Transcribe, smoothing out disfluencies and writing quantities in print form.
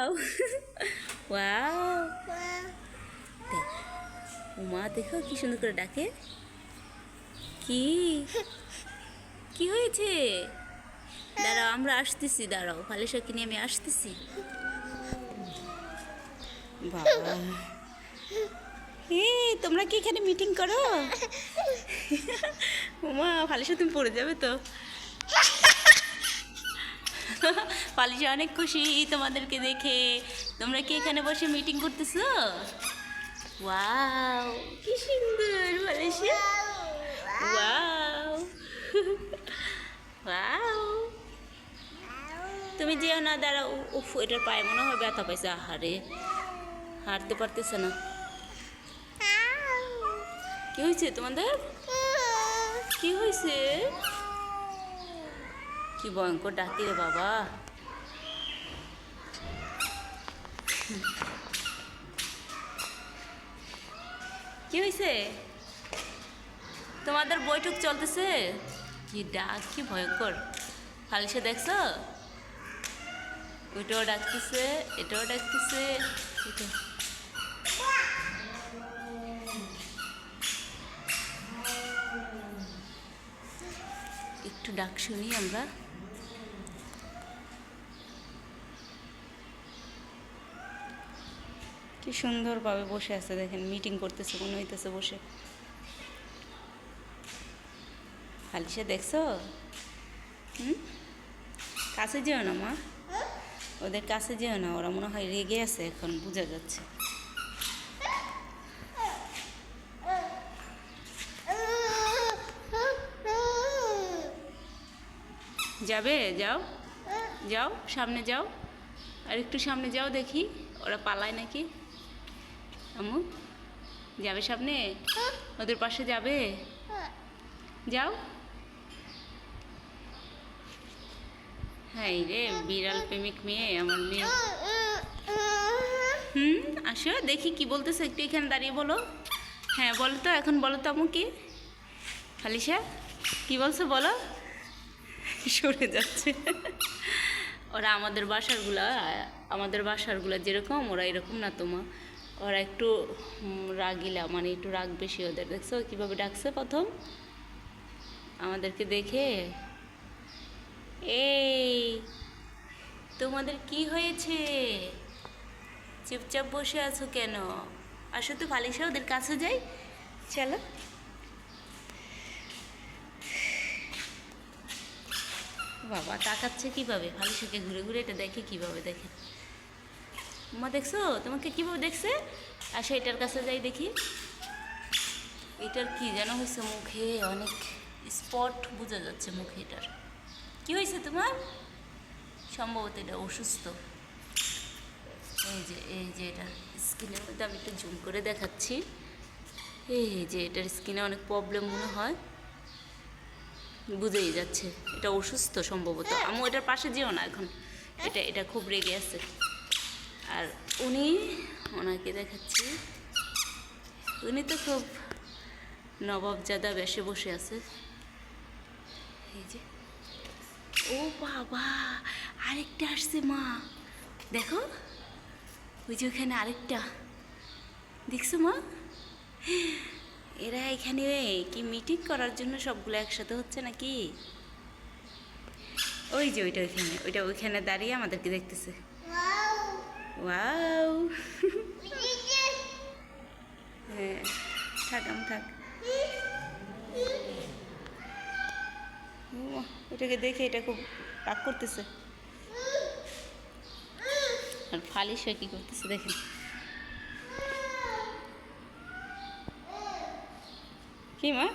Wow wow মা দেখো কি সুন্দর করে ডাকে। কি কি হয়েছে? দাঁড়াও, আমরা আসতেছি, দাঁড়াও, ফালিশাকে নিয়ে আমি আসতেছি। বাবা, তোমরা কি এখানে মিটিং করো? মা ফালিশা তুমি পড়ে যাবে তো। ফালিশা অনেক খুশি তোমাদেরকে দেখে। তোমরা কি এখানে বসে মিটিং করতেছো? ওয়াও, কি সুন্দর ফালিশা। ওয়াও ওয়াও, তুমি যেও না, দাঁড়াও। উফ, এটার পায়ে মনে হয় ব্যথা পাইছে। আহারে, হাঁটতে পারতেছে না। কি হয়েছে তোমাদের? কি হয়েছে? কি ভয়ঙ্কর ডাকি রে বাবা। কি হয়েছে? তোমাদের বৈঠক চলতেছে? কি ডাক, কি ভয়ঙ্কর। ফালিশা দেখছো? ওইটাও ডাকতেছে, এটাও ডাকতেছে। একটু ডাক শুনি আমরা। কি সুন্দরভাবে বসে আছে দেখেন, মিটিং করতেছে মনে হইতেছে বসে। ফালিশা দেখছো? কাছে যেও না মা, ওদের কাছে যেও না, ওরা মনে হয় রেগে আছে এখন, বোঝা যাচ্ছে। যাবে? যাও যাও, সামনে যাও, আর একটু সামনে যাও, দেখি ওরা পালায় নাকি। আম্মু যাবে সামনে? ওদের পাশে যাবে? যাও। হ্যাঁ রে, বিড়াল প্রেমিক মেয়ে আমার মেয়ে। আসো দেখি কি বলতেছে, একটু এখানে দাঁড়িয়ে বলো। হ্যাঁ বলো তো, এখন বলো তো আম্মু। কি ফালিশা কি বলছো বলো? সরে যাচ্ছে। ওরা আমাদের বাসারগুলা যেরকম, ওরা এরকম না তোমা। ওরা একটু রাগিলা, মানে একটু রাগ বেশি ওদের। দেখছো কীভাবে ডাকছে প্রথম আমাদেরকে দেখে। এই তোমাদের কি হয়েছে? চুপচাপ বসে আছো কেন? আসো তো ফালিশা, ওদের কাছে যাই, চলো। বাবা তাকাচ্ছে কিভাবে, ফালিশাকে ঘুরে ঘুরে এটা দেখে কিভাবে, দেখে মা। দেখছো তোমাকে কিভাবে দেখছে? আসো এটার কাছে যাই দেখি। এটার কি যেন হয়েছে, মুখে অনেক স্পট বোঝা যাচ্ছে মুখে। এটার কি হয়েছে তোমার? সম্ভবত এটা অসুস্থ। এই যে এটার স্কিনের মধ্যে আমি একটু জুম করে দেখাচ্ছি। এই যে এটার স্কিনে অনেক প্রবলেম মনে হয়, বুঝেই যাচ্ছে এটা অসুস্থ সম্ভবত। আমি এটার পাশে যেও না এখন, এটা খুব রেগে আছে। আর ওনাকে দেখাচ্ছি, উনি তো খুব নবাবজাদা বেশে বসে আছে। এই যে, ও বাবা, আরেকটা আসছে মা, দেখো ওই যে ওখানে আরেকটা, দেখছো মা? এরা এখানে কি মিটিং করার জন্য সবগুলো একসাথে হচ্ছে নাকি? ওই যে ওইখানে দাঁড়িয়ে আমাদেরকে দেখতেছে। ওয়াও। হ্যাঁ থাক, থাক। ওটাকে দেখে এটা খুব রাগ করতেছে। আর ফালিশা কি করতেছে দেখেন। কি মা?